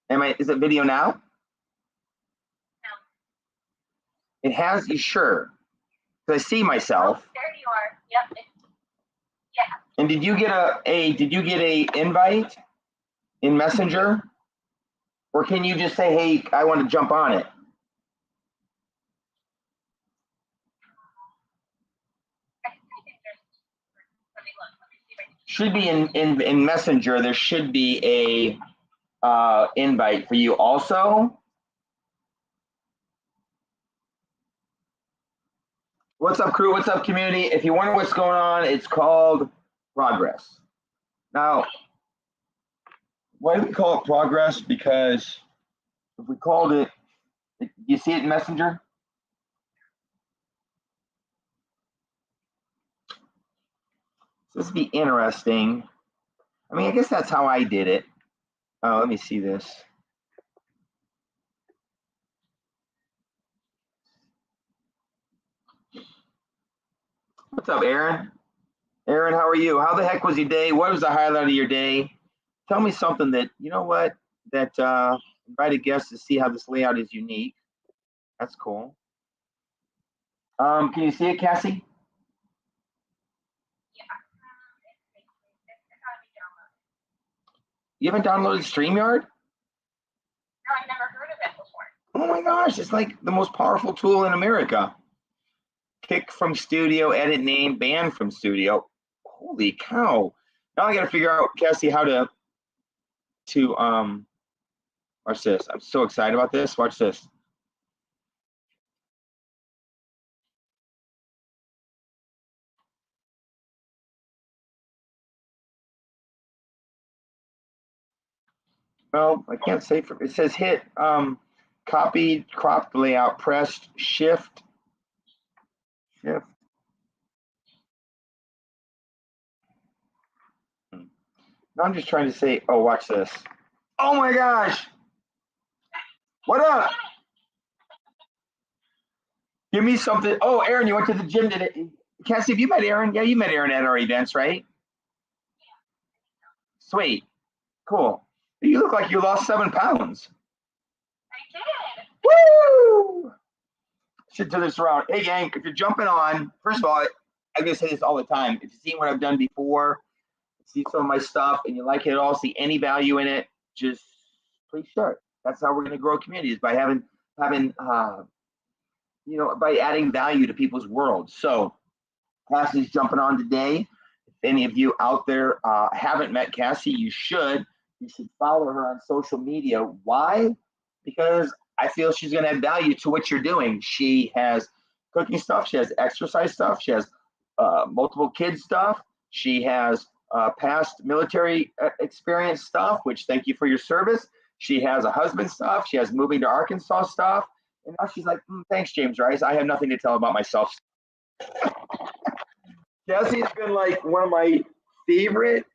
Is it video now? No. It has, you sure? Because I see myself. Oh, there you are. Yep. Yeah. And did you get a invite in Messenger? Or can you just say, hey, I want to jump on it? Should be in Messenger. There should be a invite for you also. What's up, crew? What's up, community? If you wonder what's going on, it's called progress. Now, why do we call it progress? Because if we called it, you see it in Messenger? So this would be interesting. I mean, I guess that's how I did it. Oh, let me see this. What's up, Aaron? Aaron, how are you? How the heck was your day? What was the highlight of your day? Tell me something that, you know what, that invited guests to see how this layout is unique. That's cool. Can you see it, Cassie? Yeah. You haven't downloaded StreamYard? No, I've never heard of it before. Oh my gosh, it's like the most powerful tool in America. Kick from studio, edit name, ban from studio. Holy cow. Now I gotta figure out, Cassie, how to watch this. I'm so excited about this. Watch this. Well, I can't say for it says hit copied, cropped layout, pressed shift. Now I'm just trying to say, oh, watch this. Oh my gosh. What up? Give me something. Oh, Aaron, you went to the gym today. Cassie, have you met Aaron? Yeah, you met Aaron at our events, right? Sweet. Cool. You look like you lost 7 pounds. I did. Woo! Should do this around. Hey, gang, if you're jumping on, first of all, I'm going to say this all the time. If you've seen what I've done before, see some of my stuff, and you like it at all, see any value in it, just please share it. That's how we're going to grow communities, by having you know, by adding value to people's worlds. So Cassie's jumping on today. If any of you out there haven't met Cassie, you should. You should follow her on social media. Why? Because I feel she's going to add value to what you're doing. She has cooking stuff. She has exercise stuff. She has multiple kids stuff. She has past military experience stuff, which thank you for your service. She has a husband stuff. She has moving to Arkansas stuff. And now she's like, thanks, James Rice. I have nothing to tell about myself. Cassie's been like one of my favorite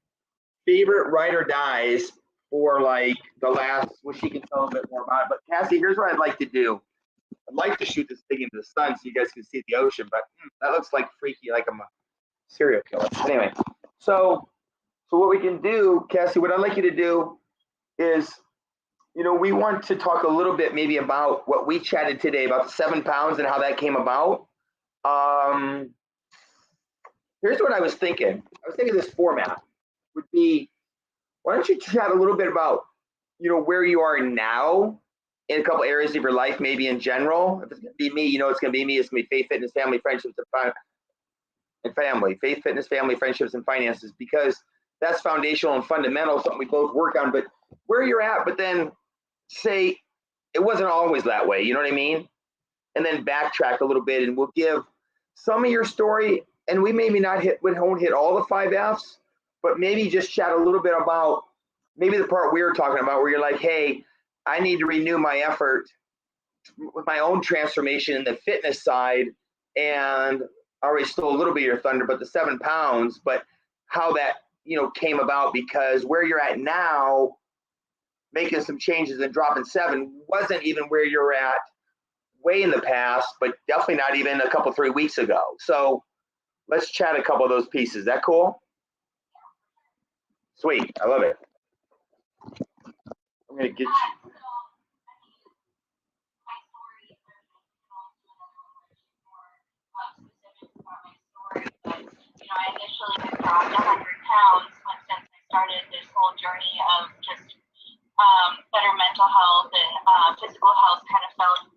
ride or dies for like the last, well, she can tell a bit more about it. But Cassie, here's what I'd like to do. I'd like to shoot this thing into the sun so you guys can see the ocean, but that looks like freaky, like I'm a serial killer. Anyway, so what we can do, Cassie, what I'd like you to do is, you know, we want to talk a little bit maybe about what we chatted today about the 7 pounds and how that came about. Here's what I was thinking. I was thinking this format would be, why don't you chat a little bit about, you know, where you are now in a couple areas of your life, maybe in general. If it's going to be me, you know, it's going to be me. It's going to be faith, fitness, family, friendships, and family. Faith, fitness, family, friendships, and finances, because that's foundational and fundamental, something we both work on. But where you're at, but then say it wasn't always that way, you know what I mean? And then backtrack a little bit, and we'll give some of your story, and we maybe we won't hit all the 5 F's, but maybe just chat a little bit about maybe the part we were talking about where you're like, hey, I need to renew my effort with my own transformation in the fitness side, and I already stole a little bit of your thunder, but the 7 pounds, but how that, you know, came about, because where you're at now, making some changes and dropping 7 wasn't even where you're at way in the past, but definitely not even a couple, 3 weeks ago. So let's chat a couple of those pieces. Is that cool? Sweet. I love it. I'm going to get you. actually dropped 100 pounds since I started this whole journey of just better mental health and physical health kind of felt.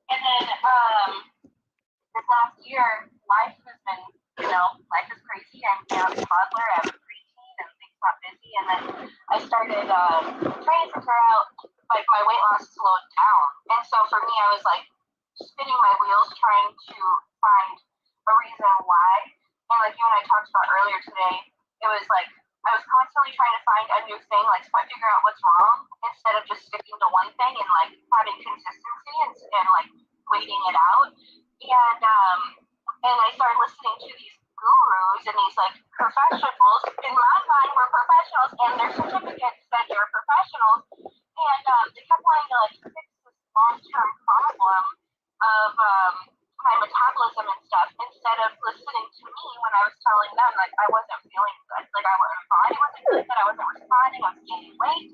And then this last year, life has been, life is crazy. I'm now a toddler, I have a preteen, and things got busy. And then I started trying to figure out, like, my weight loss slowed down. And so for me, I was like spinning my wheels trying to find a reason why. And like you and I talked about earlier today, it was like I was constantly trying to find a new thing, like figure out what's wrong instead of just sticking to one thing and like having consistency and like waiting it out. And I started listening to these gurus and these like professionals. In my mind, were professionals, and their certificates said they were professionals. And they kept wanting to like fix this long-term problem of my metabolism and stuff instead of listening to me when I was telling them like I wasn't feeling good, like my body wasn't feeling good, I wasn't responding, I was gaining weight.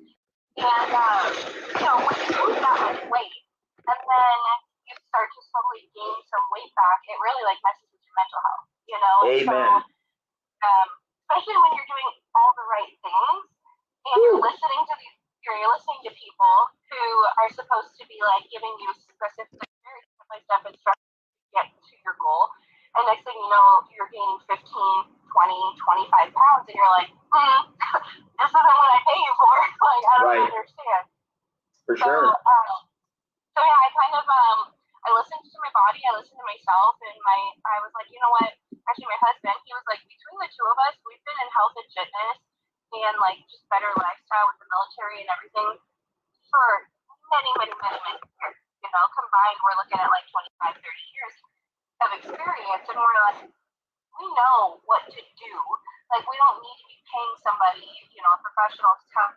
And when you lose that much weight and then you start to slowly gain some weight back, it really like messes with your mental health, Amen. So, especially when you're doing all the right things and you're listening to people who are supposed to be like giving you specific step and step to get to your goal. And next thing you know, you're gaining 15, 20, 25 pounds, and you're like, this isn't what I pay you for. Like, I don't understand. For sure. So yeah, I kind of I listened to my body, I listened to myself, and I was like, you know what? Actually, my husband, he was like, between the two of us, we've been in health and fitness and like just better lifestyle with the military and everything for many, many, many, many years. Combined, we're looking at like 25, 30 years of experience, and we're like, we know what to do. Like, we don't need to be paying somebody, a professional to tell,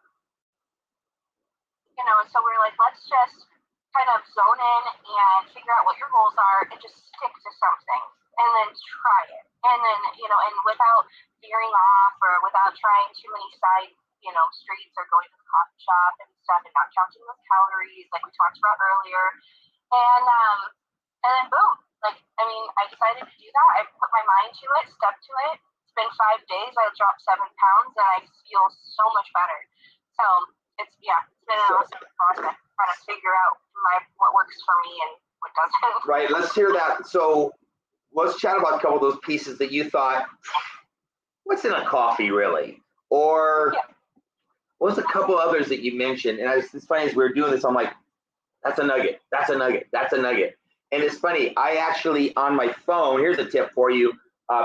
and so we're like, let's just kind of zone in and figure out what your goals are and just stick to something and then try it. And then, and without veering off or without trying too many side, streets or going to the coffee shop and stuff and not counting those calories like we talked about earlier. And then boom, I decided to do that. I put my mind to it, stepped to it. It's been 5 days. I dropped 7 pounds and I feel so much better. So it's been an awesome process trying to figure out what works for me and what doesn't. Right. Let's hear that. So let's chat about a couple of those pieces that you thought, what's in a coffee really? Or what's a couple others that you mentioned? And it's funny as we were doing this, I'm like, that's a nugget. That's a nugget. That's a nugget. And it's funny. I actually on my phone. Here's a tip for you,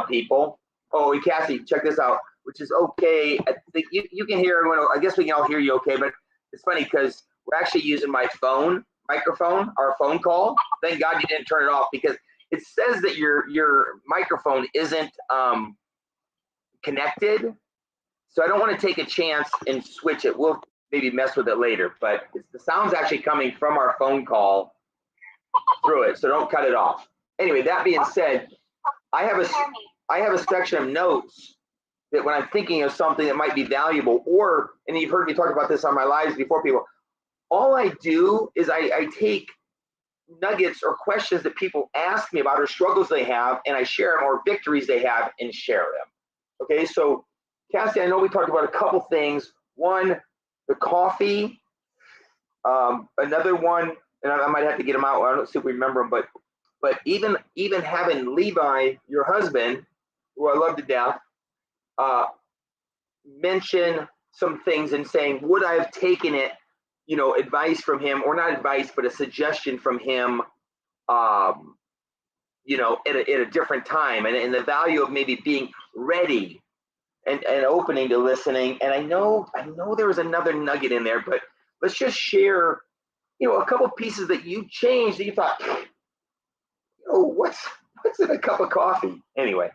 people. Oh, and Cassie, check this out. Which is okay. I think you can hear everyone. I guess we can all hear you okay. But it's funny because we're actually using my phone microphone, our phone call. Thank God you didn't turn it off because it says that your microphone isn't connected. So I don't want to take a chance and switch it. We'll maybe mess with it later, but the sound's actually coming from our phone call through it, so don't cut it off. Anyway, that being said, I have a section of notes that when I'm thinking of something that might be valuable, and you've heard me talk about this on my lives before, people, all I do is I take nuggets or questions that people ask me about or struggles they have, and I share them, or victories they have and share them. Okay, so Cassie, I know we talked about a couple things. One, the coffee. Another one, and I might have to get them out. I don't see if we remember them, but even having Levi, your husband, who I love to death, mention some things and saying, would I have taken it, advice from him, or not advice, but a suggestion from him, at a different time, and the value of maybe being ready and opening to listening. And I know there was another nugget in there, but let's just share, a couple pieces that you changed that you thought, what's in a cup of coffee? Anyway.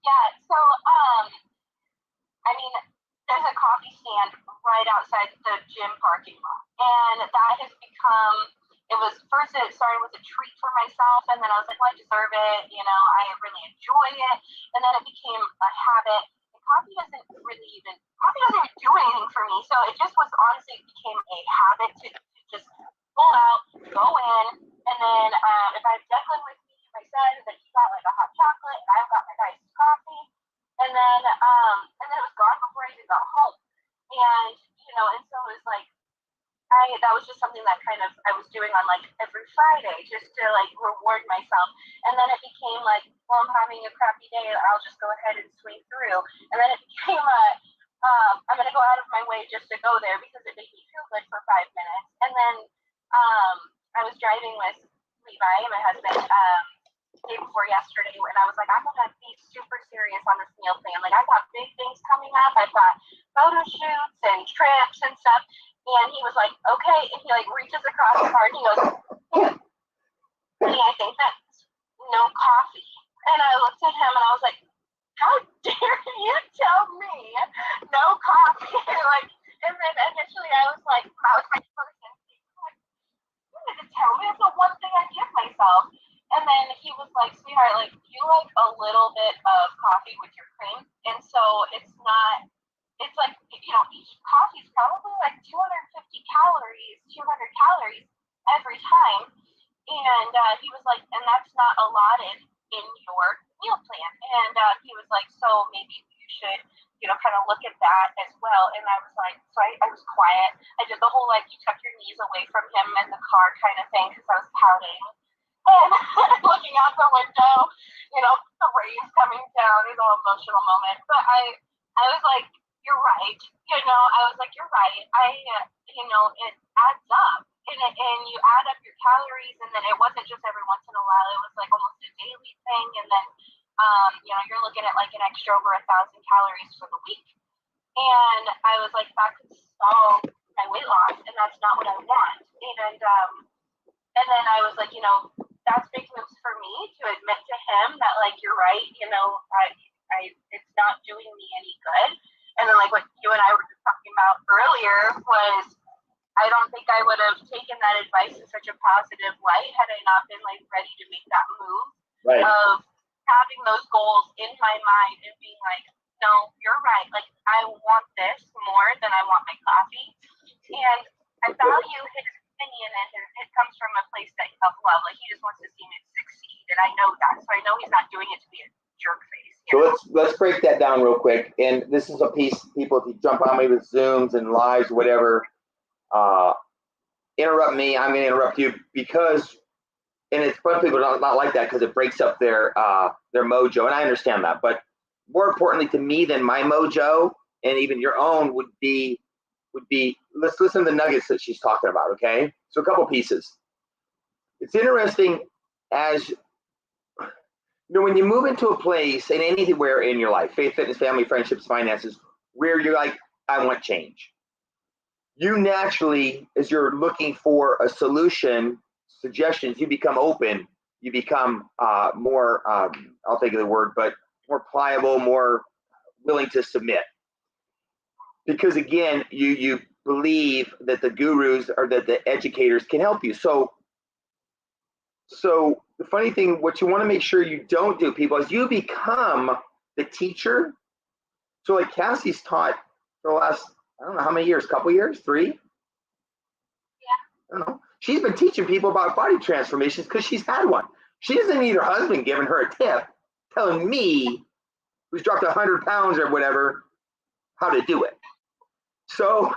Yeah, so there's a coffee stand right outside the gym parking lot, and that has become. It started with a treat for myself, and then I was like, well, I deserve it. I really enjoy it, and then it became a habit. Coffee doesn't even do anything for me. So it just was honestly became a habit to just pull out, go in, and then if I have Declan with me, my son, then he got like a hot chocolate, and I've got my iced coffee, on like every Friday just to like reward myself. And then it became like, well, I'm having a crappy day, I'll just go ahead and swing through. And then it became I'm going to go out of my way just to go there because it made me feel good for 5 minutes. And then I was driving with Levi, my husband, day before yesterday, and I was like, I'm going to be super serious on this meal plan. Like, I've got big things coming up. I've got photo shoots and trips and stuff. And he was like, okay. And he like reaches across the car and he goes, honey, I think that's no coffee. And I looked at him and I was like, how dare you tell me no coffee? Like, and then initially I was like, that was my first instinct. Like, you need to tell me. It's the one thing I give myself. And then he was like, sweetheart, like, you like a little bit of coffee with your cream. And so it's like, you know, each coffee is probably like 250 calories, 200 calories every time. And he was like, and that's not allotted in your meal plan. And he was like, so maybe you should, you know, kind of look at that as well. And I was like, so I was quiet. I did the whole, like, you tuck your knees away from him in the car kind of thing because I was pouting. And looking out the window, you know, the rain's coming down, it was an emotional moment. But I was like, you're right. You know, I was like, you're right. You know, it adds up. And you add up your calories, and then it wasn't just every once in a while. It was like almost a daily thing. And then, you know, you're looking at like an extra over 1,000 calories for the week. And I was like, that could solve my weight loss, and that's not what I want. And then I was like, you know, that's big moves for me to admit to him that, like, you're right, you know, I it's not doing me any good. And then, like, what you and I were just talking about earlier was, I don't think I would have taken that advice in such a positive light had I not been, like, ready to make that move of having those goals in my mind and being like, no, you're right. Like, I want this more than I want my coffee. And I value his opinion, and it comes from a place of love. Like, he just wants to see me succeed, and I know that. So I know he's not doing it to be a jerk face. So let's break that down real quick. And this is a piece, people, if you jump on me with Zooms and lives, whatever, interrupt me. I'm going to interrupt you because, and it's fun, people not like that because it breaks up their mojo, and I understand that. But more importantly to me than my mojo and even your own would be let's listen to the nuggets that she's talking about. Okay, so a couple pieces. It's interesting as you know, when you move into a place and anywhere in your life, faith, fitness, family, friendships, finances, where you're like, I want change. You naturally, as you're looking for a solution, suggestions, you become open. You become more, I'll think of the word, but more pliable, more willing to submit. Because again, you believe that the gurus or that the educators can help you. So the funny thing, what you want to make sure you don't do, people, is you become the teacher. So like Cassie's taught for the last, I don't know how many years, couple years, 3? Yeah. I don't know. She's been teaching people about body transformations because she's had one. She doesn't need her husband giving her a tip, telling me, who's dropped 100 pounds or whatever, how to do it. So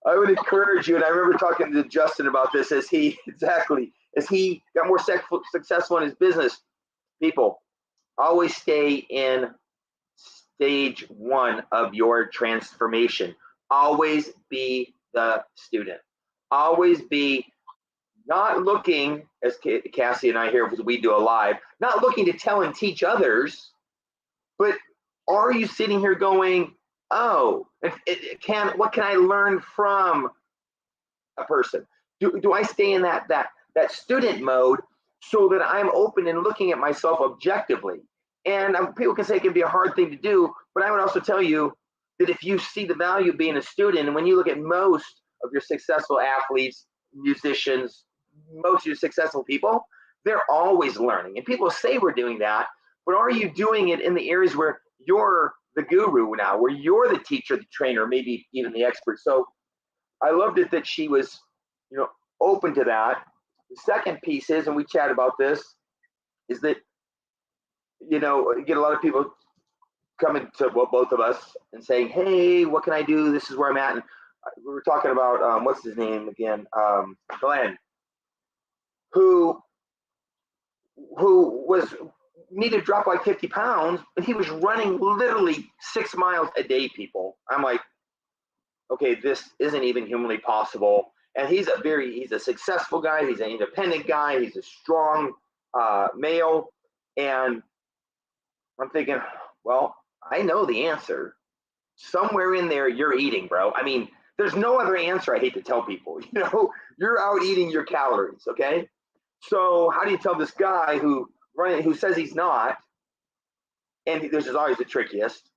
I would encourage you, and I remember talking to Justin about this as he got more successful in his business. People, always stay in stage 1 of your transformation. Always be the student. Always be not looking, as Cassie and I here, because we do a live, not looking to tell and teach others, but are you sitting here going, oh, what can I learn from a person? Do I stay in that student mode so that I'm open and looking at myself objectively? And people can say it can be a hard thing to do, but I would also tell you that if you see the value of being a student, and when you look at most of your successful athletes, musicians, most of your successful people, they're always learning. And people say we're doing that, but are you doing it in the areas where you're the guru now, where you're the teacher, the trainer, maybe even the expert? So I loved it that she was, open to that. The second piece is, and we chat about this, is that, you get a lot of people coming to both of us and saying, hey, what can I do? This is where I'm at. And we were talking about, what's his name again? Glenn. who was needed to drop like 50 pounds, and he was running literally 6 miles a day, people. I'm like, okay, this isn't even humanly possible. And he's a successful guy. He's an independent guy. He's a strong male. And I'm thinking, well, I know the answer. Somewhere in there, you're eating, bro. I mean, there's no other answer. I hate to tell people, you're out eating your calories. Okay. So how do you tell this guy who says he's not, and this is always the trickiest,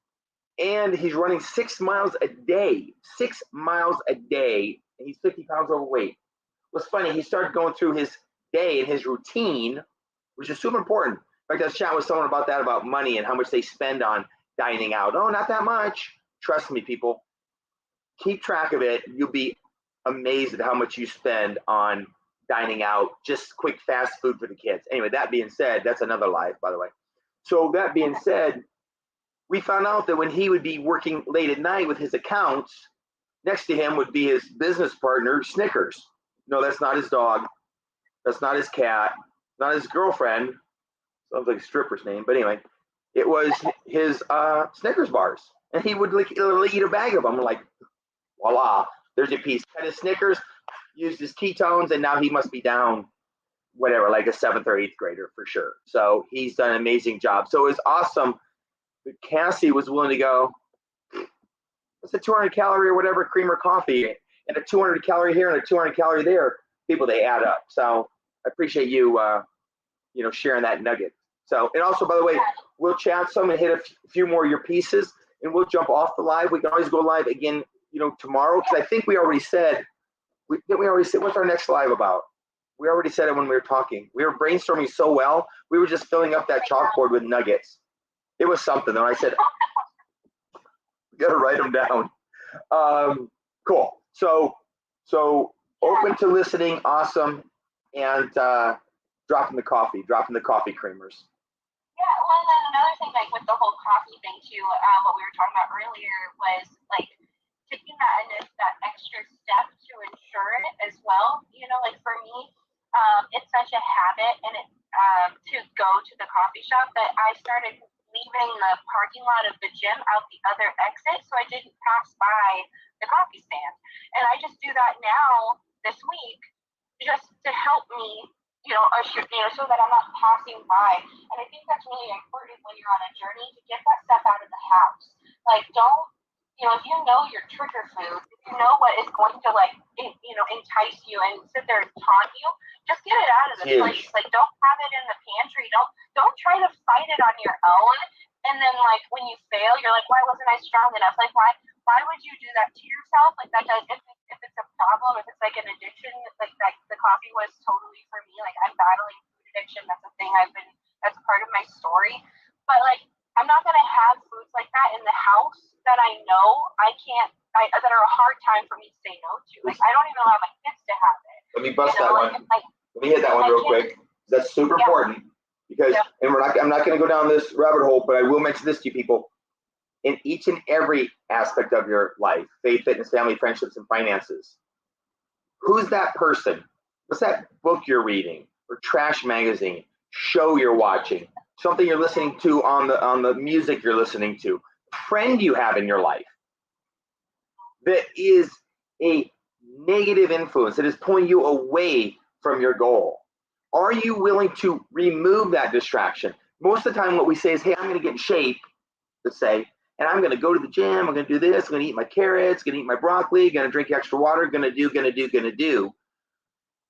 and he's running 6 miles a day, 6 miles a day, and he's 50 pounds overweight. What's funny, he started going through his day and his routine, which is super important. In fact, I was chatting with someone about money and how much they spend on dining out. Oh, not that much. Trust me, people. Keep track of it. You'll be amazed at how much you spend on dining out, just quick fast food for the kids. Anyway, that being said, that's another life, by the way. So that being said, we found out that when he would be working late at night with his accounts, next to him would be his business partner, Snickers. No, that's not his dog. That's not his cat. Not his girlfriend. Sounds like a stripper's name, but anyway, it was his Snickers bars. And he would literally eat a bag of them. Like, voila, there's your piece. Had his Snickers, used his ketones, and now he must be down, whatever, like a 7th or 8th grader for sure. So he's done an amazing job. So it was awesome that Cassie was willing to go, it's a 200 calorie or whatever creamer coffee, and a 200 calorie here and a 200 calorie there. People, they add up. So I appreciate you, sharing that nugget. So, and also, by the way, we'll chat some and hit a few more of your pieces, and we'll jump off the live. We can always go live again, tomorrow, because I think we already said, what's our next live about? We already said it when we were talking. We were brainstorming so well. We were just filling up that chalkboard with nuggets. It was something, though. I said, we got to write them down. Cool. So open to listening. Awesome. And dropping the coffee creamers. Yeah, well, and then another thing, like with the whole coffee thing too, what we were talking about earlier was like taking that extra step to ensure it as well. Like for me, it's such a habit, and it to go to the coffee shop that I started leaving the parking lot of the gym out the other exit, so I didn't pass by the coffee stand. And I just do that now this week, just to help me, so that I'm not passing by. And I think that's really important when you're on a journey to get that stuff out of the house. Like, don't, if you know your trigger food, if you know what is going to entice you and sit there and taunt you, just get it out of the place. Like, don't have it in the pantry. Don't try to fight it on your own. And then when you fail, you're like, why wasn't I strong enough? Like, why would you do that to yourself? Like, that does, if it's a problem, if it's like an addiction, like the coffee was totally for me. Like, I'm battling food addiction. That's a thing that's part of my story. But I'm not going to have foods like that in the house that I know that are a hard time for me to say no to. Like, I don't even allow my kids to have it. Let me bust that one. Let me hit that one real quick. That's super important because, and I'm not going to go down this rabbit hole, but I will mention this to you people. In each and every aspect of your life, faith, fitness, family, friendships, and finances, who's that person? What's that book you're reading, or trash magazine, show you're watching, something you're listening to on the music you're listening to, friend you have in your life that is a negative influence, that is pulling you away from your goal? Are you willing to remove that distraction? Most of the time what we say is, hey, I'm going to get in shape, let's say, and I'm going to go to the gym, I'm going to do this, I'm going to eat my carrots, going to eat my broccoli, going to drink extra water, going to do.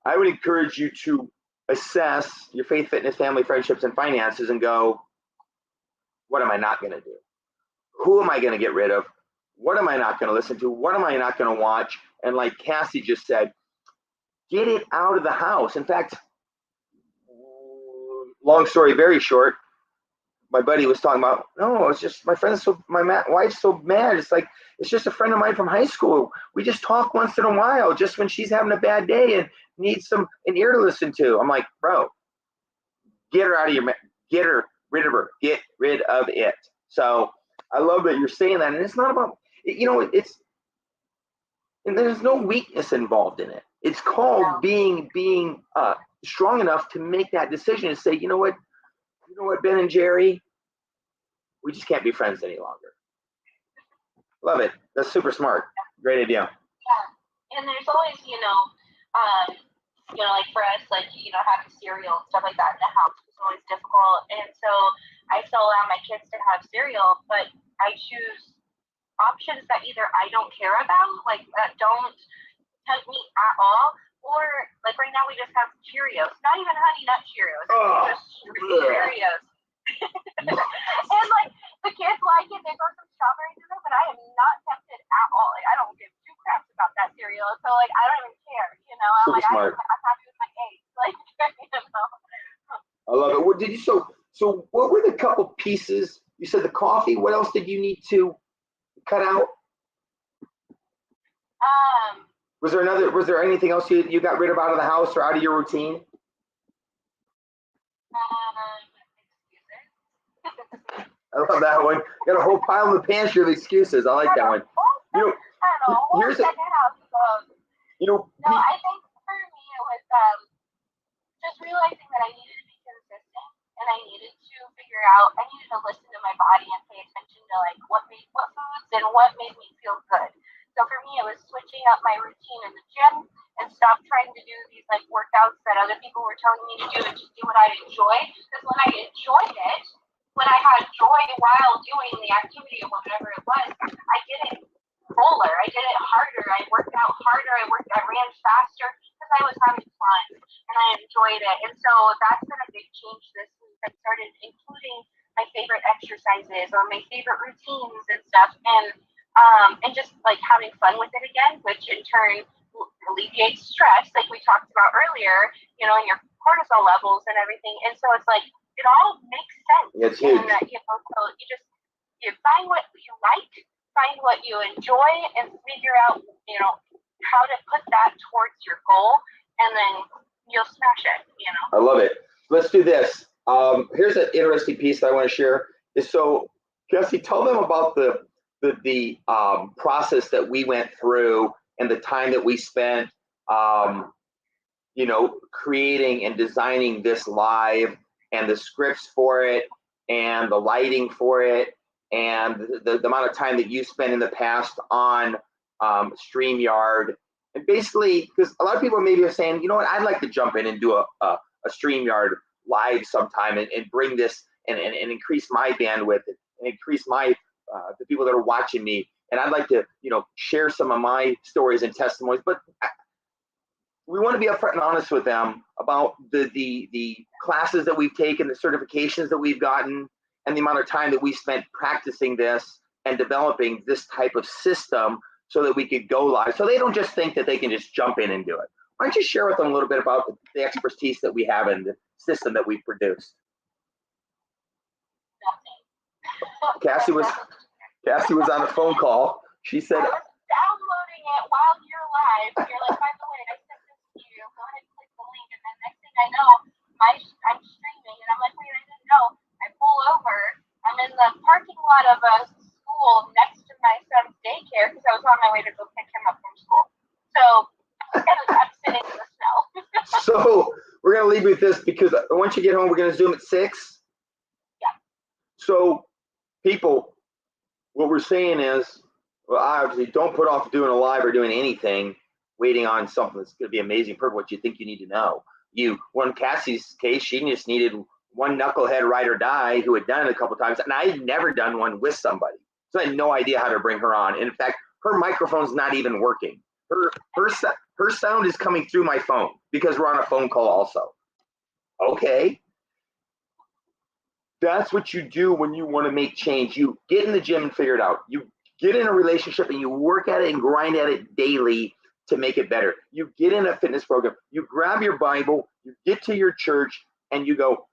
I would encourage you to assess your faith, fitness, family, friendships, and finances and go, what am I not going to do? Who am I going to get rid of? What am I not going to listen to? What am I not going to watch? And like Cassie just said, get it out of the house. In fact, long story very short, my buddy was talking about, no, it's just my wife's so mad. It's like, it's just a friend of mine from high school. We just talk once in a while, just when she's having a bad day and needs an ear to listen to. I'm like, bro, get rid of her, get rid of it. So I love that you're saying that. And it's not about, and there's no weakness involved in it. It's called being strong enough to make that decision and say, you know what, Ben and Jerry, we just can't be friends any longer. Love it. That's super smart. Great idea. Yeah. And there's always, like for us, like, having cereal and stuff like that in the house was always difficult. And so I still allow my kids to have cereal, but I choose options that either I don't care about, like that don't tempt me at all, or like right now we just have Cheerios, not even Honey Nut Cheerios, just Cheerios. And like the kids like it, they throw some strawberries in it, but I am not tempted at all. Like I don't give two craps about that cereal, so like I don't even care. I'm like I'm happy with my eggs. Like I love it. What did you so what were the couple pieces? You said the coffee. What else did you need to cut out? Was there anything else you got rid of out of the house or out of your routine? Excuses. I love that one. You got a whole pile in the pantry of excuses. I like that one. I don't know. Here's a, No, I think for me it was just realizing that I needed to be consistent and I needed to listen to my body and pay attention to like what foods and what made me feel good. So for me, it was switching up my routine in the gym and stop trying to do these like workouts that other people were telling me to do and just do what I enjoy. Because when I enjoyed it, when I had joy while doing the activity or whatever it was, I did it roller. I did it harder. I worked out harder. I ran faster because I was having fun and I enjoyed it. And so that's been a big change this week. I started including my favorite exercises or my favorite routines and stuff, and just like having fun with it again, which in turn alleviates stress, like we talked about earlier, and your cortisol levels and everything. And so it's like it all makes sense. It's huge. And so you find what you like, find what you enjoy, and figure out how to put that towards your goal, and then you'll smash it. I love it. Let's do this. Here's an interesting piece that I want to share. So, Cassie, tell them about the process that we went through and the time that we spent, creating and designing this live, and the scripts for it, and the lighting for it, and the amount of time that you spent in the past on StreamYard. And basically, because a lot of people maybe are saying, you know what, I'd like to jump in and do a StreamYard live sometime and bring this and increase my bandwidth and increase my the people that are watching me, and I'd like to share some of my stories and testimonies, but we want to be upfront and honest with them about the classes that we've taken, the certifications that we've gotten, and the amount of time that we spent practicing this and developing this type of system so that we could go live, so they don't just think that they can just jump in and do it. Why don't you share with them a little bit about the expertise that we have in the system that we've produced? Cassie was on a phone call. She said, I was downloading it while you're live. You're like, by the way, I sent this to you. Go ahead and click the link. And then next thing I know, I'm streaming. And I'm like, wait, I didn't know. I pull over. I'm in the parking lot of a school next to my son's daycare because I was on my way to go pick him up from school. So I'm sitting in the snow. So we're going to leave with this because once you get home, we're going to Zoom at 6. Yeah. So people, what we're saying is, well, obviously don't put off doing a live or doing anything, waiting on something that's going to be amazing for what you think you need to know. Well, in Cassie's case, she just needed one knucklehead ride or die who had done it a couple times, and I had never done one with somebody, so I had no idea how to bring her on. In fact, her microphone's not even working. Her sound is coming through my phone because we're on a phone call also. Okay. That's what you do when you want to make change. You get in the gym and figure it out. You get in a relationship and you work at it and grind at it daily to make it better. You get in a fitness program. You grab your Bible, you get to your church, and you go,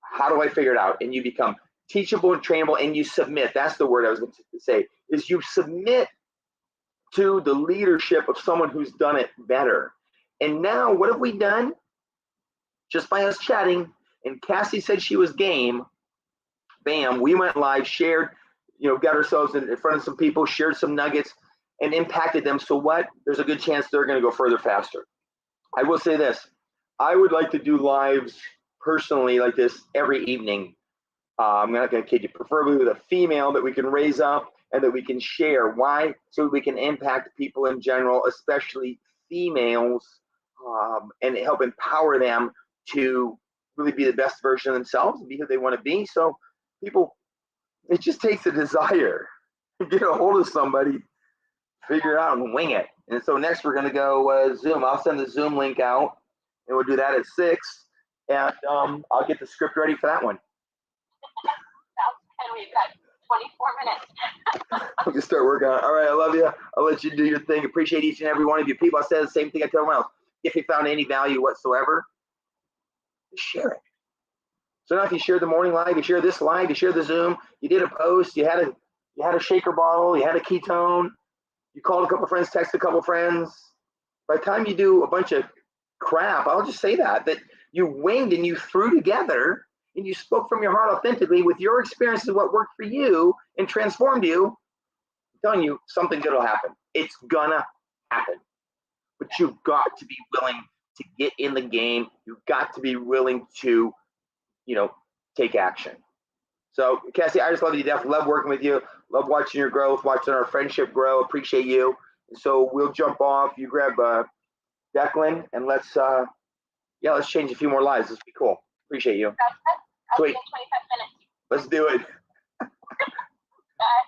how do I figure it out? And you become teachable and trainable, and you submit. That's the word I was going to say, is you submit to the leadership of someone who's done it better. And now what have we done? Just by us chatting, and Cassie said she was game, bam, we went live, shared, got ourselves in front of some people, shared some nuggets, and impacted them. So what? There's a good chance they're going to go further faster. I will say this. I would like to do lives personally like this every evening. I'm not going to kid you, preferably with a female that we can raise up and that we can share. Why? So we can impact people in general, especially females, and help empower them to really be the best version of themselves and be who they want to be. So people, it just takes a desire to get a hold of somebody, figure it out, and wing it. And so next we're going to go Zoom. I'll send the Zoom link out, and we'll do that at 6. And I'll get the script ready for that one. Sounds good. We've got 24 minutes. I'm gonna start working on it. All right, I love you. I'll let you do your thing. Appreciate each and every one of you. People, I said the same thing I tell everyone else. If you found any value whatsoever, share it. So now if you share the morning live, you share this live, you share the Zoom, you did a post, you had a shaker bottle, you had a ketone, you called a couple friends, texted a couple friends. By the time you do a bunch of crap, I'll just say that you winged and you threw together and you spoke from your heart authentically with your experiences of what worked for you and transformed you. I'm telling you, something good will happen. It's gonna happen. But you've got to be willing to get in the game. You've got to be willing to, take action. So, Cassie, I just love you to death. Love working with you. Love watching your growth, watching our friendship grow. Appreciate you. So we'll jump off. You grab Declan, and let's change a few more lives. This will be cool. Appreciate you. I'll Sweet. see you in 25 minutes. Let's do it. Bye.